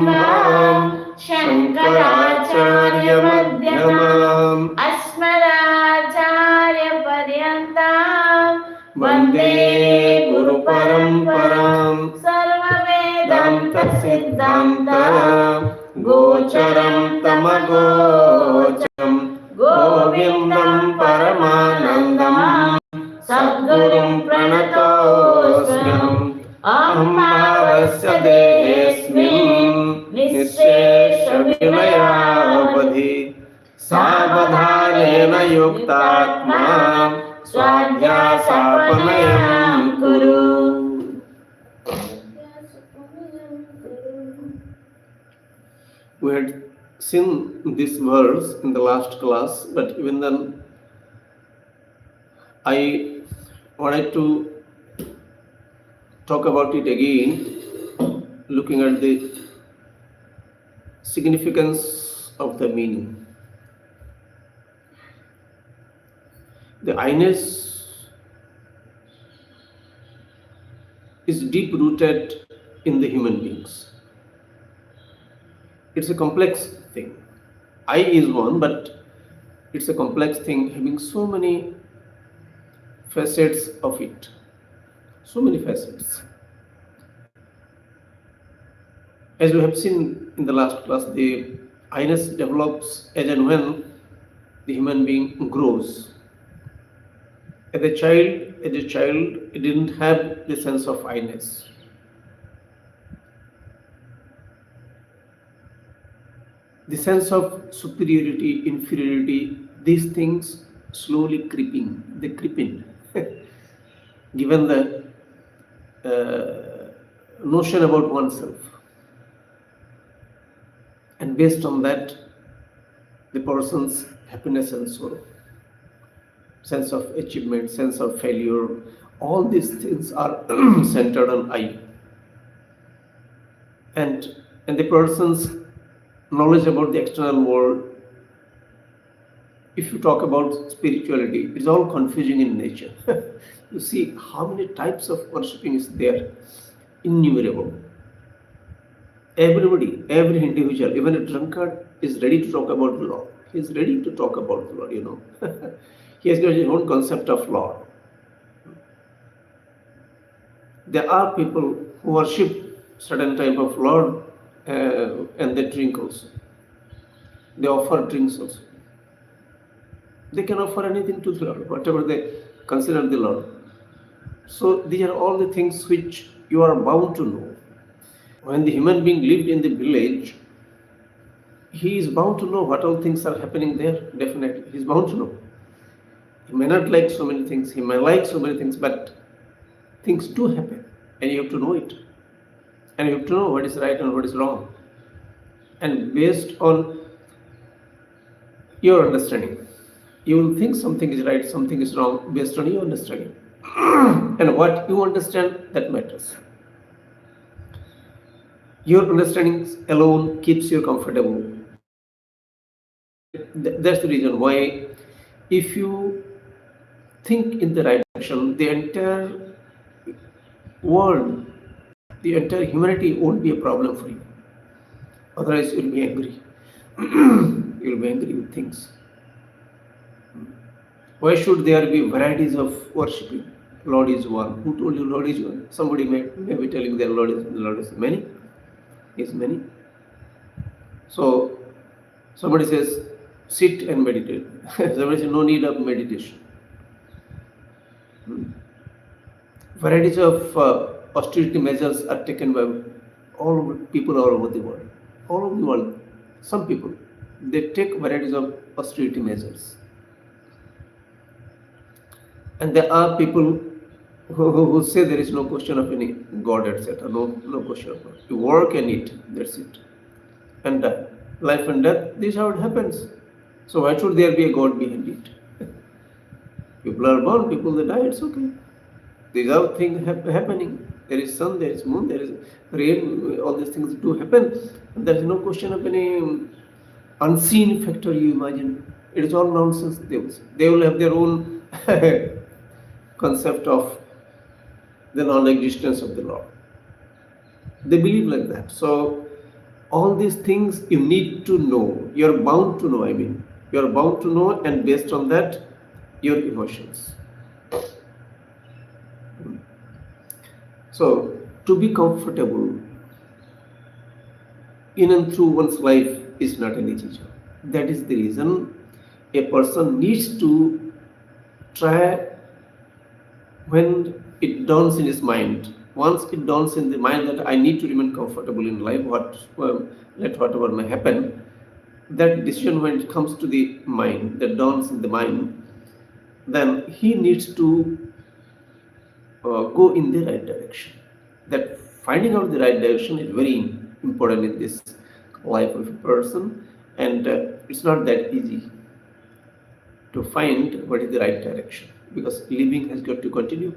शङ्कराचार्यमध्यमाम् अस्मदाचार्यपर्यन्ताम् वन्दे गुरुपरम्पराम् सर्ववेदान्तसिद्धान्ताम् गोचरं तमगोचरं गोविन्दं परमानन्दम् सद्गुरुं प्रणतोऽस्म्यहम् अहं भावस्य देहेऽस्मिन् निःशेषविनयावधि सावधानेन युक्तात्मा स्वाध्यासापनयं कुरु. We had seen this verse in the last class, but even then I wanted to talk about it again, looking at the significance of the meaning. The I-ness is deep rooted in the human beings. It's a complex thing. I is one, but it's a complex thing having so many facets of it. So many facets. As we have seen in the last class, the I-ness develops as and when the human being grows. As a child, it didn't have the sense of I-ness. The sense of superiority, inferiority, these things slowly they creep in. Given the notion about oneself. And based on that, the person's happiness and sorrow, sense of achievement, sense of failure, all these things are centered on I. And the person's knowledge about the external world, if you talk about spirituality, it's all confusing in nature. You see how many types of worshipping is there, innumerable. Everybody, every individual, even a drunkard is ready to talk about the Lord. He is ready to talk about the Lord, He has got his own concept of Lord. There are people who worship certain type of Lord and they drink also. They offer drinks also. They can offer anything to the Lord, whatever they consider the Lord. So these are all the things which you are bound to know. When the human being lived in the village, he is bound to know what all things are happening there, definitely. He is bound to know. He may not like so many things, he may like so many things, but things do happen and you have to know it. And you have to know what is right and what is wrong. And based on your understanding, you will think something is right, something is wrong based on your understanding. And what you understand, that matters. Your understanding alone keeps you comfortable. That's the reason why if you think in the right direction, the entire world, the entire humanity won't be a problem for you. Otherwise, you'll be angry. You'll be angry with things. Why should there be varieties of worshipping? Lord is one. Who told you Lord is one? Somebody may be telling that Lord is many. Is many. So somebody says, sit and meditate. Somebody says, no need of meditation. Varieties of austerity measures are taken by people all over the world. All over the world, some people, they take varieties of austerity measures. And there are people who say there is no question of any God, etc. No question of God. You work and eat, that's it. And life and death, this is how it happens. So why should there be a God behind it? People are born, people they die, it's okay. These are things happening. There is sun, there is moon, there is rain, all these things do happen. And there is no question of any unseen factor you imagine. It is all nonsense. They will have their own concept of the non-existence of the Lord. They believe like that. So All these things you need to know. You're bound to know, You're bound to know, and based on that, your emotions. So, to be comfortable in and through one's life is not an easy job. That is the reason a person needs to try when it dawns in his mind. Once it dawns in the mind that I need to remain comfortable in life, let whatever may happen, that decision when it comes to the mind, that dawns in the mind, then he needs to go in the right direction. That finding out the right direction is very important in this life of a person, and it's not that easy to find what is the right direction, because living has got to continue.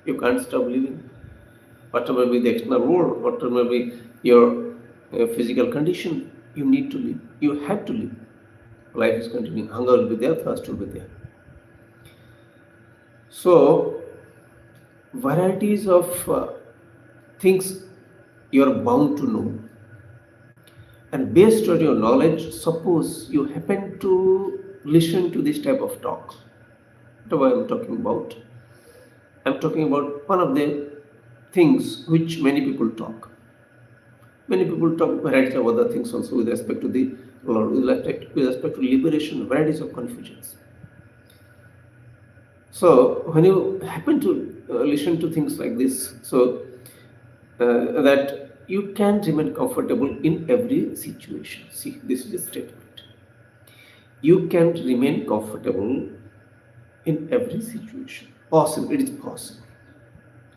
You can't stop living. Whatever may be the external world, whatever may be your physical condition, you need to live. You have to live. Life is continuing. Hunger will be there, thirst will be there. So, varieties of things you are bound to know. And based on your knowledge, suppose you happen to listen to this type of talk. What I'm talking about? I'm talking about one of the things which many people talk. Many people talk varieties of other things also with respect to the Lord, with respect to liberation, varieties of confusions. So when you happen to listen to things like this, so that you can remain comfortable in every situation. See, this is a statement. You can remain comfortable in every situation. Possible. It is possible.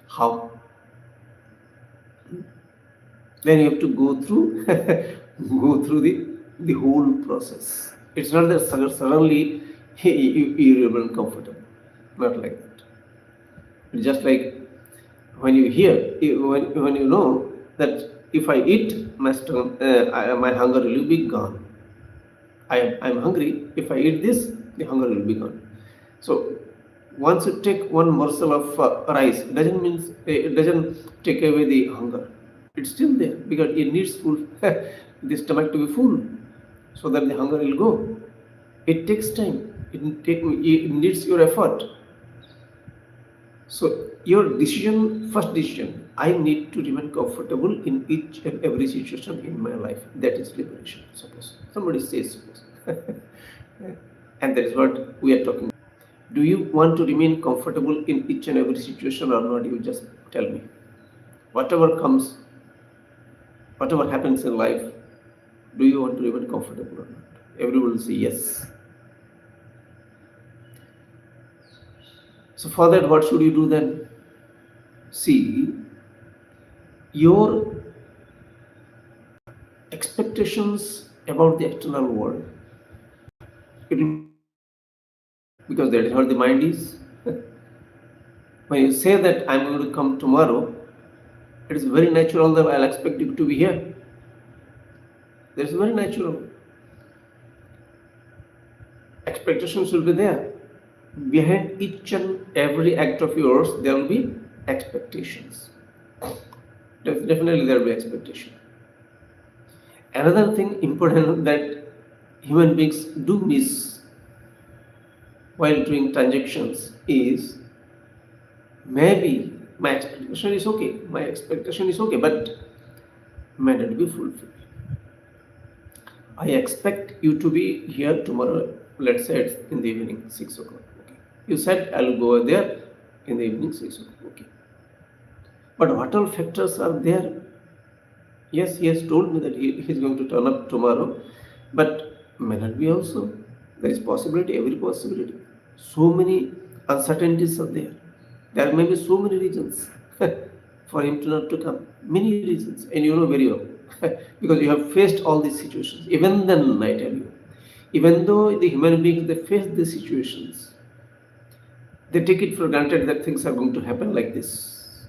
How? Then you have to go through go through the whole process. It's not that suddenly you remain comfortable. Not like that. It's just like when you hear, when you know that if I eat, my hunger will be gone. I'm hungry. If I eat this, the hunger will be gone. So once you take one morsel of rice, it doesn't take away the hunger. It's still there because it needs full the stomach to be full, so that the hunger will go. It takes time. It needs your effort. So your first decision, I need to remain comfortable in each and every situation in my life. That is liberation. Suppose somebody says, and that is what we are talking about. Do you want to remain comfortable in each and every situation or not? You just tell me. Whatever comes, whatever happens in life, do you want to remain comfortable or not? Everyone will say yes. So for that, what should you do then? See, your expectations about the external world, because that is what the mind is. When you say that I'm going to come tomorrow, it is very natural that I'll expect you to be here. That is very natural. Expectations will be there. Behind each and every act of yours, there will be expectations. Definitely there will be expectation. Another thing important that human beings do miss while doing transactions is, maybe my expectation is okay, but may not be fulfilled. I expect you to be here tomorrow, let's say it's in the evening, 6 o'clock. Okay. You said I'll go there in the evening, 6 o'clock. Okay. But what all factors are there? Yes, he has told me that he is going to turn up tomorrow, but may not be also. There is possibility, every possibility. So many uncertainties are there. There may be so many reasons for him to not to come. Many reasons, and you know very well. Because you have faced all these situations. Even then, I tell you, even though the human beings, they face these situations, they take it for granted that things are going to happen like this.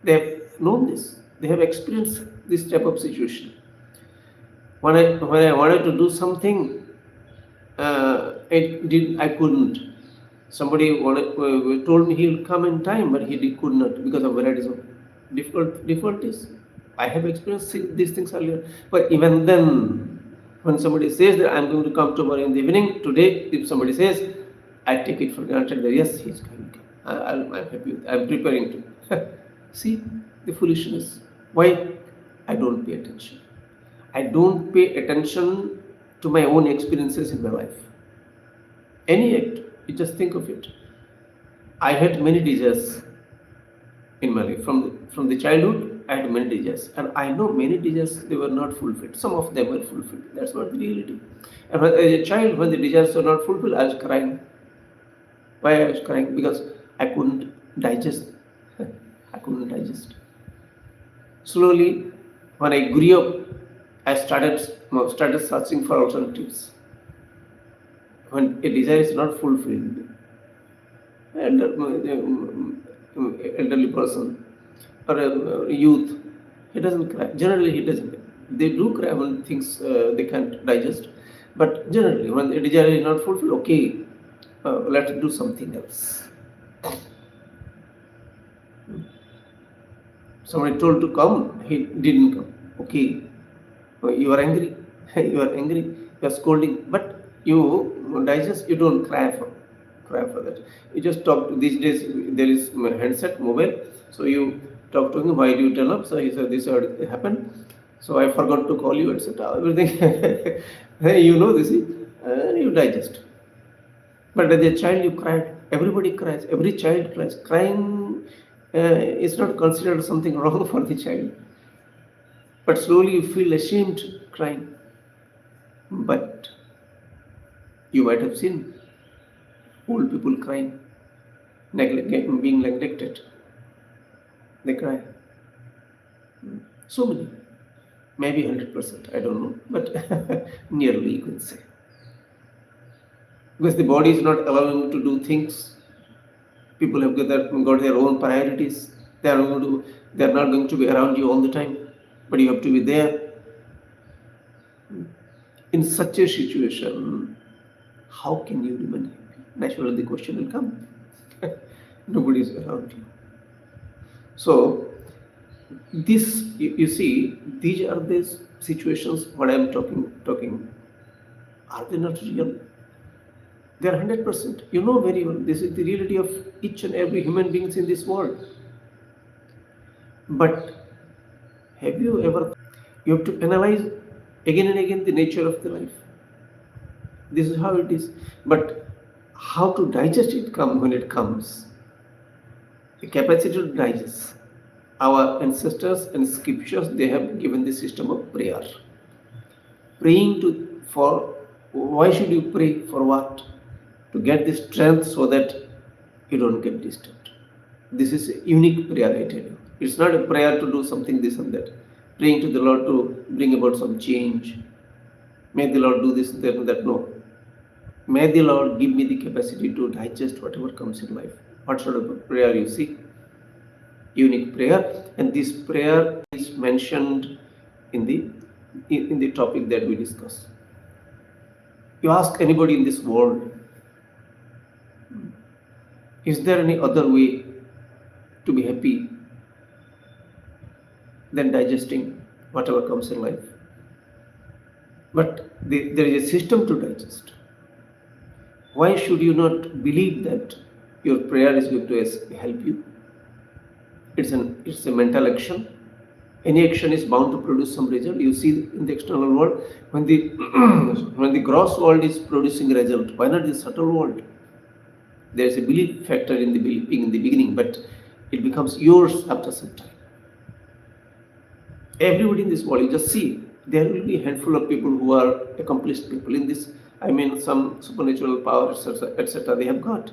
They have known this. They have experienced this type of situation. When I wanted to do something, I couldn't. Somebody told me he will come in time, but he could not because of varieties of difficulties. I have experienced these things earlier. But even then, when somebody says that I'm going to come tomorrow in the evening, today, if somebody says, I take it for granted that yes, he's coming. I'm happy with, I'm preparing to. See the foolishness. Why? I don't pay attention. I don't pay attention to my own experiences in my life. Any act, you just think of it. I had many desires in my life. From the childhood, I had many desires. And I know many desires, they were not fulfilled. Some of them were fulfilled. That's not the reality. And as a child, when the desires were not fulfilled, I was crying. Why I was crying? Because I couldn't digest. I couldn't digest. Slowly, when I grew up, I started searching for alternatives. When a desire is not fulfilled, elderly person or a youth, he doesn't cry. Generally, he doesn't. They do cry when things they can't digest, but generally, when the desire is not fulfilled, okay, let's do something else. Somebody told to come, he didn't come. Okay, you are angry, you are angry, you are scolding, but you digest, you don't cry for that. You just talk to, these days there is handset, mobile, so you talk to him, why do you turn up? So he said, this happened, so I forgot to call you, etc. Everything, you know this, you digest. But as a child, you cried. Everybody cries. Every child cries. Crying is not considered something wrong for the child. But slowly you feel ashamed crying. But you might have seen old people crying, being neglected. They cry. So many. Maybe 100%. I don't know. But nearly you can say. Because the body is not allowing to do things. People have got their own priorities. They are not going to be around you all the time, but you have to be there. In such a situation, how can you remain happy? Naturally, the question will come. Nobody is around you. So, this you see, these are the situations. What I am talking. Are they not real? They are 100%. You know very well. This is the reality of each and every human beings in this world. But have you ever? You have to analyze again and again the nature of the life. This is how it is. But how to digest it when it comes. The capacity to digest. Our ancestors and scriptures, they have given the system of prayer. Praying for, why should you pray? For what? To get the strength so that you don't get disturbed. This is a unique prayer, I tell you. It's not a prayer to do something this and that. Praying to the Lord to bring about some change. May the Lord do this, that, and that. No. May the Lord give me the capacity to digest whatever comes in life. What sort of prayer you see? Unique prayer. And this prayer is mentioned in the topic that we discuss. You ask anybody in this world, is there any other way to be happy than digesting whatever comes in life? But there is a system to digest. Why should you not believe that your prayer is going to help you? It's a mental action. Any action is bound to produce some result. You see in the external world, when the when the gross world is producing result, why not the subtle world? There is a belief factor in the believing in the beginning, but it becomes yours after some time. Everybody in this world, you just see, there will be a handful of people who are accomplished people in this. I mean, some supernatural powers, etc. They have got.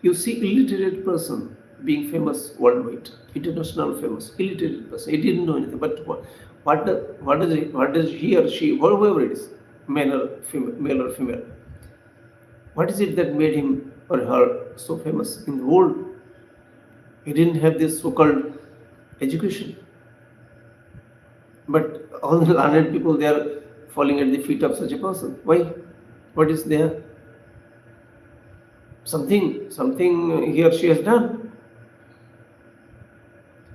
You see, illiterate person being famous worldwide, international famous, illiterate person. He didn't know anything, but what does he or she, whoever it is, male or female, what is it that made him or her so famous in the world? He didn't have this so-called education. But all the learned people, they are falling at the feet of such a person. Why? What is there? Something he or she has done.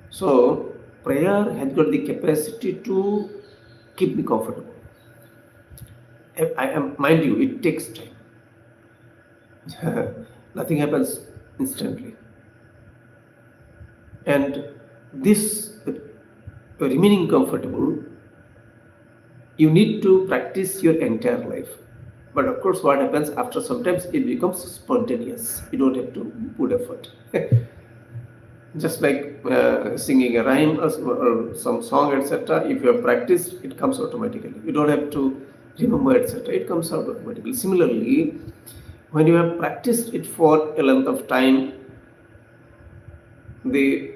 So, prayer has got the capacity to keep me comfortable. I am, mind you, it takes time. Nothing happens instantly. And this remaining comfortable, you need to practice your entire life. But of course, what happens after sometimes it becomes spontaneous. You don't have to put effort. Just like singing a rhyme or some song, etc. If you have practiced, it comes automatically. You don't have to remember, etc. It comes out automatically. Similarly, when you have practiced it for a length of time, the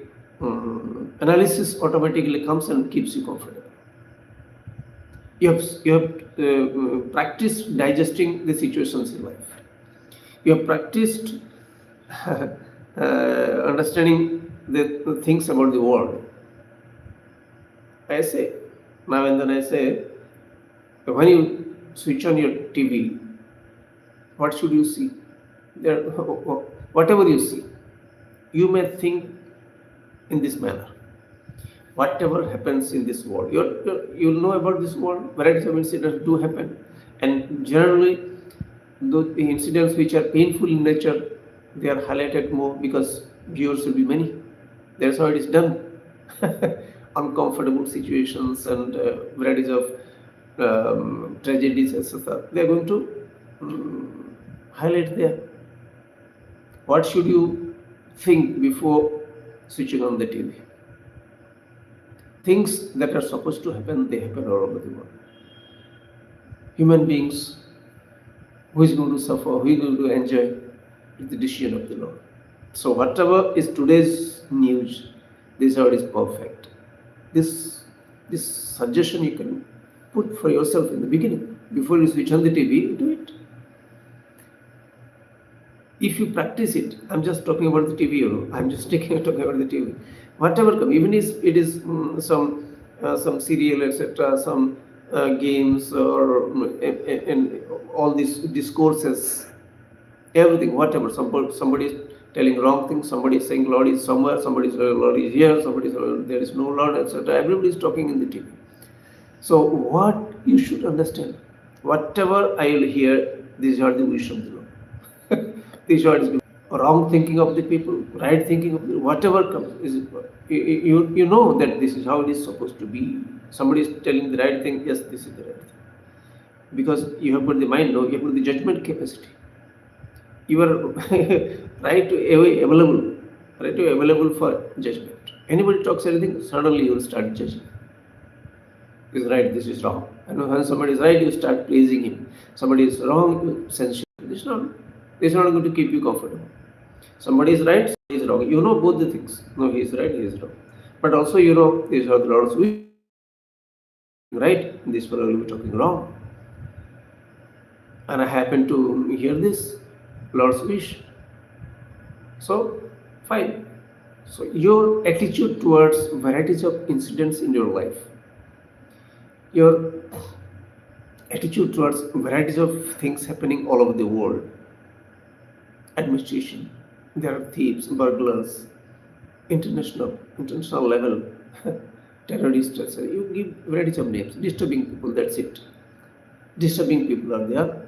analysis automatically comes and keeps you comfortable. You have practiced digesting the situations in life. You have practiced understanding the things about the world. I say, now and then I say, when you switch on your TV, what should you see? There, whatever you see, you may think in this manner. Whatever happens in this world, you'll know about this world. Varieties of incidents do happen, and generally, the incidents which are painful in nature, they are highlighted more because viewers will be many. That's how it is done. Uncomfortable situations and varieties of tragedies, etc. They are going to highlight there. What should you think before switching on the TV? Things that are supposed to happen, they happen all over the world. Human beings, who is going to suffer, who is going to enjoy, is the decision of the Lord. So whatever is today's news, this is how it is perfect. This suggestion you can put for yourself in the beginning. Before you switch on the TV, do it. If you practice it, I'm just talking about the TV, I'm just talking about the TV. Whatever comes, even if it is some serial, etc., some games or and all these discourses, everything, whatever. Somebody is telling wrong things, somebody is saying Lord is somewhere, somebody is Lord is here, somebody is there is no Lord, etc. Everybody is talking in the TV. So what you should understand, whatever I will hear, these are the wish of the Lord. These are the wrong thinking of the people, right thinking of the, whatever comes, you know that this is how it is supposed to be. Somebody is telling the right thing, yes, this is the right thing. Because you have got the mind, no, you have got the judgment capacity. You are right available for judgment. Anybody talks anything, suddenly you will start judging. This is right, this is wrong. And when somebody is right, you start praising him. Somebody is wrong, you censure. This is not going to keep you comfortable. Somebody is right, somebody is wrong. You know both the things. No, he is right, he is wrong. But also you know these are the Lord's will. Right, this fellow will be talking wrong. And I happen to hear this, Lord's wish. So, fine. So your attitude towards varieties of incidents in your life, your attitude towards varieties of things happening all over the world, administration, there are thieves, burglars, international level, terrorists, etc. You give varieties of names, disturbing people, that's it. Disturbing people are there,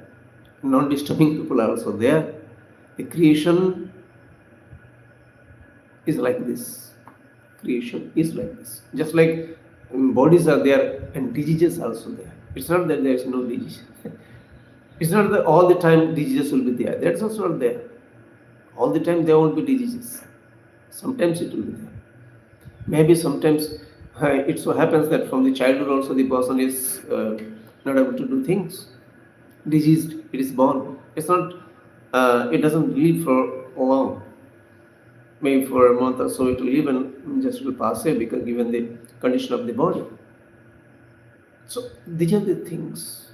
non-disturbing people are also there. The creation is like this. Creation is like this. Just like bodies are there and diseases are also there. It's not that there is no disease. It's not that all the time diseases will be there. That's also not there. All the time there won't be diseases. Sometimes it will be there. Maybe sometimes it so happens that from the childhood also the person is not able to do things. Diseased, it is born. It's not. It doesn't live for long. Maybe for a month or so it will live and just will pass away because given the condition of the body. So these are the things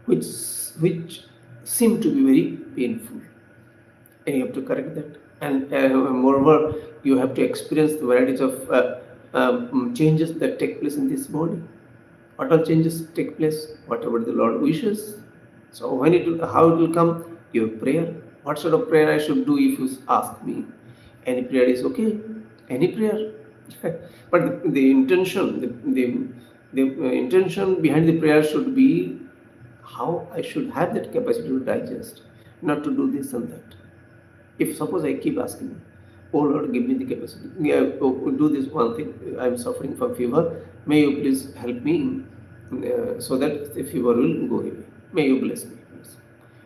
which seem to be very painful, and you have to correct that. And moreover, you have to experience the varieties of changes that take place in this body. What all changes take place? Whatever the Lord wishes. So how it will come? Your prayer. What sort of prayer I should do if you ask me? Any prayer is okay. Any prayer. But the intention, the intention behind the prayer should be how I should have that capacity to digest, not to do this and that. If suppose I keep asking, oh Lord, give me the capacity, do this one thing, I'm suffering from fever, may you please help me so that the fever will go away. May you bless me.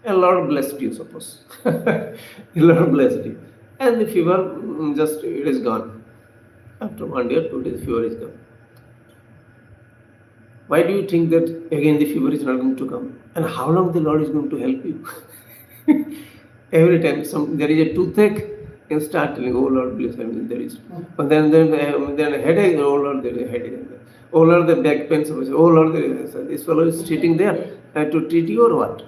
And Lord blessed you, suppose. The Lord blessed you. And the fever, just it is gone. After 1 day or 2 days, fever is gone. Why do you think that again the fever is not going to come? And how long the Lord is going to help you? Every time there is a toothache, you start telling, oh Lord, bless me, there is. But then a headache, oh Lord, there is a headache. Oh Lord, the back pain, oh Lord, this fellow is sitting there to treat you or what?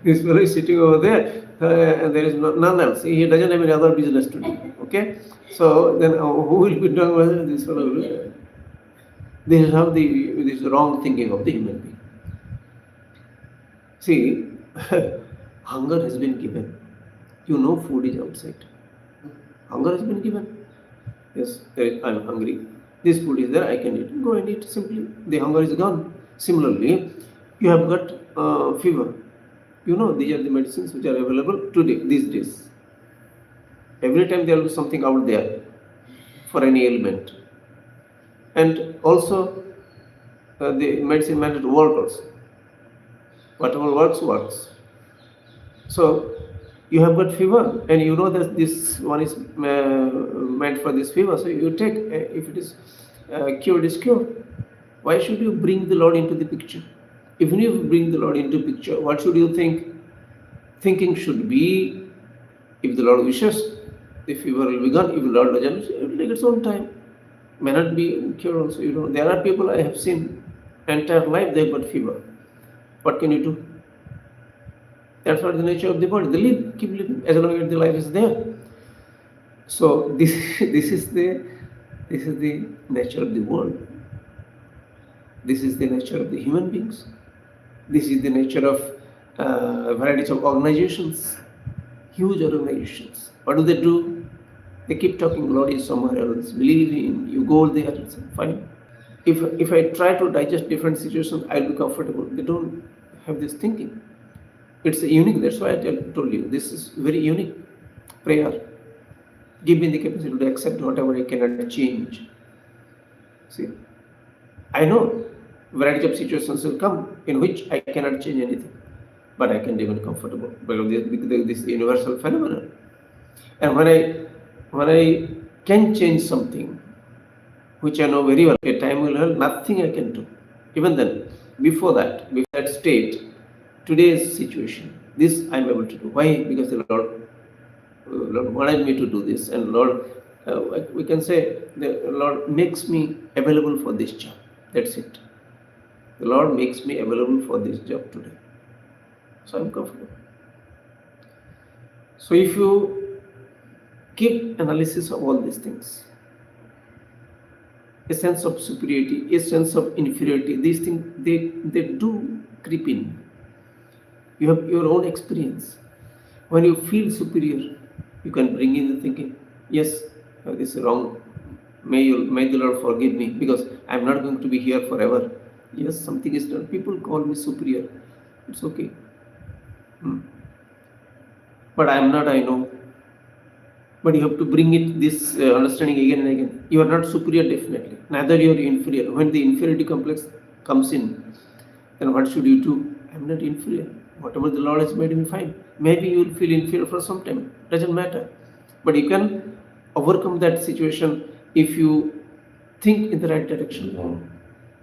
This fellow is sitting over there and there is none else. He doesn't have any other business to do. Okay? So then who will be doing this fellow? This is how this wrong thinking of the human being. See, hunger has been given. You know food is outside. Hunger has been given. Yes, I'm hungry. This food is there, I can eat. Go and eat simply. The hunger is gone. Similarly, you have got fever. You know, these are the medicines which are available today, these days. Every time there will be something out there for any ailment. And also, the medicine might not work also. Whatever works. So, you have got fever and you know that this one is meant for this fever, so you take, if it is cured, is cured. Why should you bring the Lord into the picture? Even if you bring the Lord into picture, what should you think? Thinking should be, if the Lord wishes, the fever will be gone. If the Lord doesn't, it will take its own time. May not be cured also. You know, there are people I have seen, entire life they have got fever. What can you do? That's not the nature of the body. They live, keep living as long as the life is there. So this is the nature of the world. This is the nature of the human beings. This is the nature of varieties of organizations, huge organizations. What do? They keep talking, Lord is somewhere else. Believe in, you go there, it's fine. If I try to digest different situations, I'll be comfortable. They don't have this thinking. It's unique. That's why I told you this is very unique prayer. Give me the capacity to accept whatever I cannot change. See, I know variety of situations will come in which I cannot change anything, but I can remain comfortable because this universal phenomenon. And when I can change something, which I know very well, a time will help. Nothing I can do. Even then, before that state. Today's situation, this I'm able to do. Why? Because the Lord wanted me to do this, and Lord, we can say the Lord makes me available for this job. That's it. The Lord makes me available for this job today. So I'm comfortable. So if you keep analysis of all these things, a sense of superiority, a sense of inferiority, these things they do creep in. You have your own experience. When you feel superior, you can bring in the thinking, yes, this is wrong. May the Lord forgive me because I'm not going to be here forever. Yes, something is done. People call me superior. It's okay. But I am not, I know. But you have to bring it this understanding again and again. You are not superior, definitely. Neither you are inferior. When the inferiority complex comes in, then what should you do? I am not inferior. Whatever the Lord has made me fine. Maybe you will feel inferior for some time. Doesn't matter. But you can overcome that situation if you think in the right direction.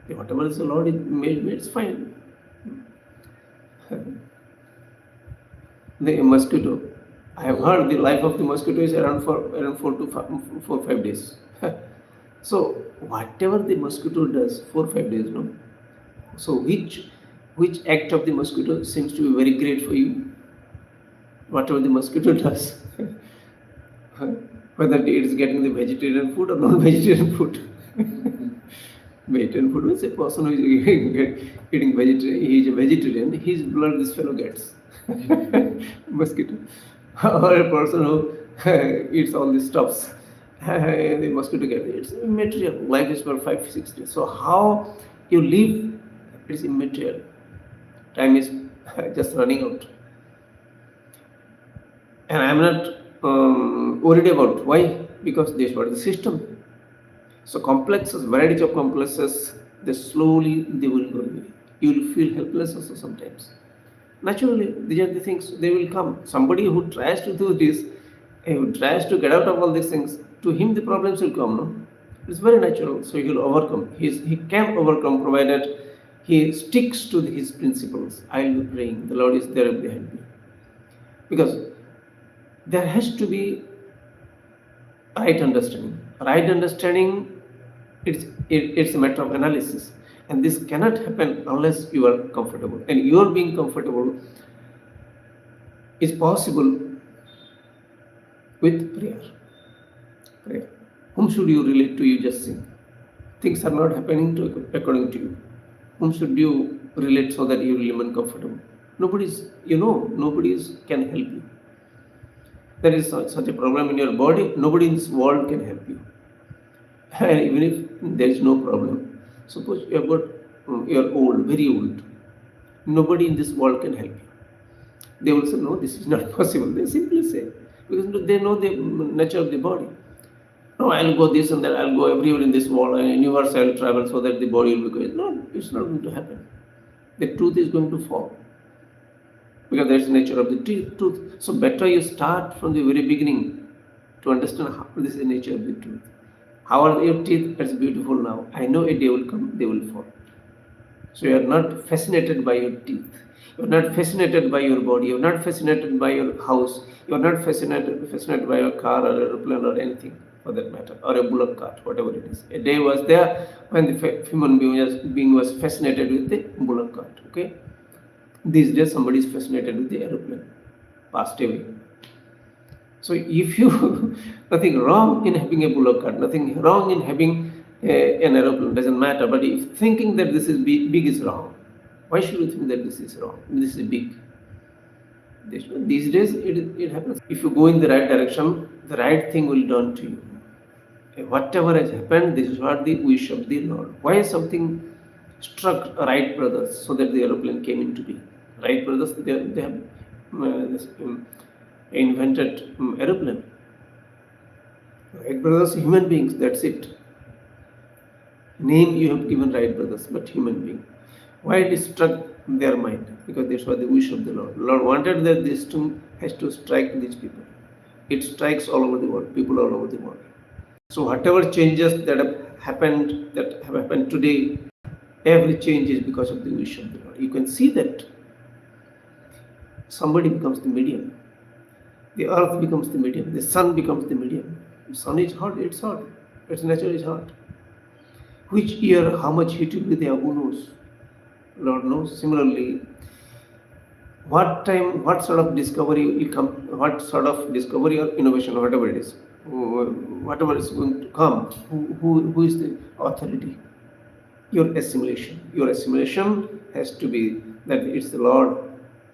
Whatever the Lord has made me, it's fine. The mosquito. I have heard the life of the mosquito is around 4 to 5 days. So whatever the mosquito does, 4 5 days, no. So which act of the mosquito seems to be very great for you? Whatever the mosquito does, whether it is getting the vegetarian food or non-vegetarian food. Vegetarian food means a person who is eating vegetarian, he is a vegetarian, his blood this fellow gets. Mosquito. Or a person who eats all these stuffs the mosquito get it. It's immaterial. Life is for 5, 6 days. So how you live, it's immaterial. Time is just running out. And I'm not worried about why, because this was the system. So complexes, varieties of complexes, they will go away. You will feel helpless also sometimes. Naturally, these are the things, they will come. Somebody who tries to do this, who tries to get out of all these things, to him the problems will come, no? It's very natural, so he will overcome. He can overcome provided he sticks to his principles. I will be praying, the Lord is there behind me. Because there has to be right understanding. Right understanding, it's a matter of analysis. And this cannot happen unless you are comfortable. And your being comfortable is possible with prayer. Prayer. Whom should you relate to? You just sing. Things are not happening according to you. Whom should you relate so that you remain comfortable? Nobody can help you. There is such a problem in your body, nobody in this world can help you. And even if there is no problem, suppose you have got, you're old, very old, nobody in this world can help you. They will say, no, this is not possible. They simply say, because they know the nature of the body. No, I'll go this and that, I'll go everywhere in this world, and universe I'll travel so that the body will be good. No, it's not going to happen. The truth is going to fall. Because that's the nature of the truth. So better you start from the very beginning to understand how this is the nature of the truth. How are your teeth? It's beautiful now. I know a day will come, they will fall. So you are not fascinated by your teeth. You are not fascinated by your body. You are not fascinated by your house. You are not fascinated by your car or aeroplane or anything for that matter, or a bullock cart, whatever it is. A day was there when the human being was fascinated with the bullock cart. Okay. These days somebody is fascinated with the aeroplane, passed away. So if you, nothing wrong in having a bullock cart, nothing wrong in having an aeroplane, doesn't matter. But if thinking that this is big is wrong, why should you think that this is wrong? This is big. These days it happens. If you go in the right direction, the right thing will done to you. Whatever has happened, this is what the wish of the Lord. Why something struck Wright brothers so that the aeroplane came into being? Wright brothers, they have invented aeroplane. Wright brothers, human beings, that's it. Name you have given Wright brothers, but human being. Why it struck their mind? Because this was the wish of the Lord. Lord wanted that this thing has to strike these people. It strikes all over the world, people all over the world. So whatever changes that have happened today, every change is because of the wish of the Lord. You can see that somebody becomes the medium. The earth becomes the medium. The sun becomes the medium. The sun is hot, it's hot. Its nature is hot. Which year, how much heat will be there, who knows? Lord knows. Similarly, what time, what sort of discovery will come, what sort of discovery or innovation, whatever it is, whatever is going to come, who is the authority? Your assimilation. Your assimilation has to be that it's the Lord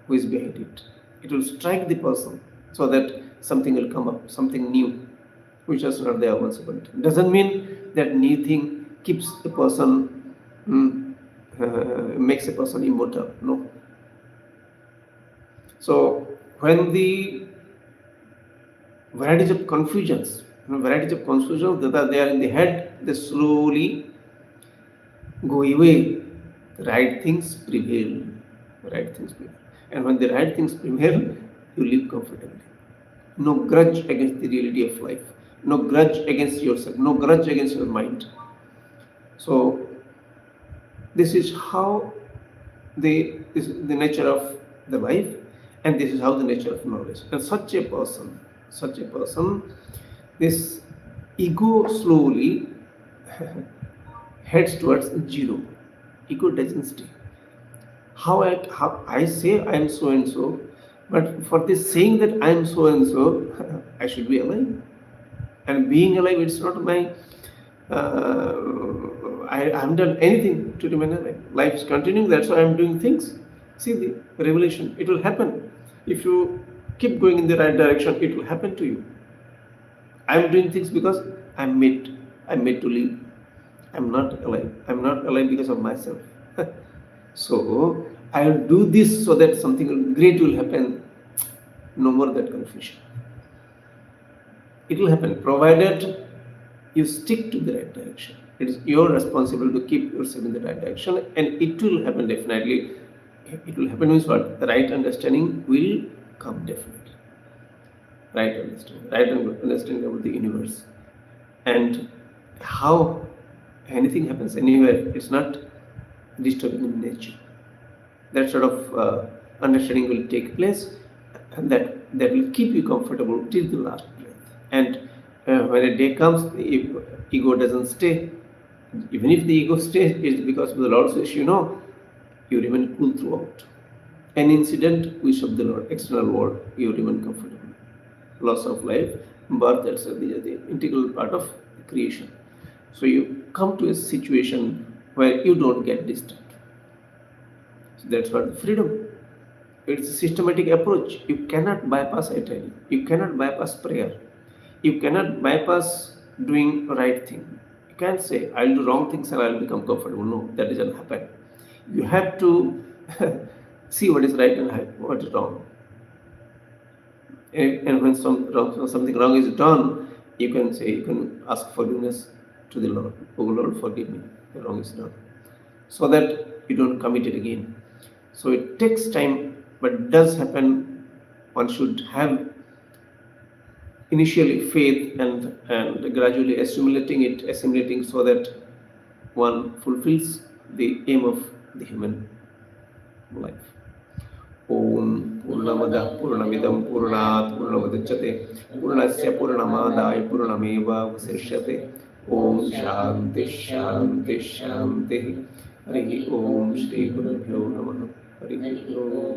who is behind it. It will strike the person so that something will come up, something new, which was not there once upon a time. Doesn't mean that new thing keeps a person, makes a person immortal. No. So when the varieties of confusions that are there in the head, they slowly go away. The right things prevail. And when the right things prevail, you live comfortably. No grudge against the reality of life. No grudge against yourself. No grudge against your mind. So this is how this is the nature of the life, and this is how the nature of knowledge. And such a person, this ego slowly heads towards zero. Ego doesn't stay. How I say I am so and so, but for this saying that I am so and so, I should be alive. And being alive, it's not my. I haven't done anything to remain alive. Life is continuing. That's why I'm doing things. See the revelation. It will happen. If you keep going in the right direction, it will happen to you. I'm doing things because I'm made, I'm made to live. I'm not alive. I'm not alive because of myself. So I'll do this so that something great will happen. No more that confusion. It will happen provided you stick to the right direction. It is your responsibility to keep yourself in the right direction, and it will happen definitely. It will happen means what? The right understanding will come definitely. Right understanding about the universe, and how anything happens anywhere. It's not disturbing in nature. That sort of understanding will take place, and that will keep you comfortable till the last breath. And when a day comes, if ego doesn't stay, even if the ego stays, it's because of the Lord says, you remain cool throughout. An incident, wish of the Lord, external world, you remain comfortable. Loss of life, birth, etc. These are the integral part of creation. So you come to a situation where you don't get disturbed. So that's what freedom. It's a systematic approach. You cannot bypass, I tell you. You cannot bypass prayer. You cannot bypass doing the right thing. You can't say, I'll do wrong things and I'll become comfortable. No, that doesn't happen. You have to see what is right and what is wrong. And when something wrong is done, you can ask forgiveness to the Lord. Oh Lord, forgive me. The wrong is done. So that you don't commit it again. So it takes time, but it does happen. One should have initially faith and gradually assimilating so that one fulfills the aim of the human life. Om Purnamada Purnamidam Purnat Purnamudachyate Purnasya Purnamadaya Purnameva Vasishyate. Om Shanti Shanti Shanti. Hari Om Shri Gurubhyo Namaha. Hari Om.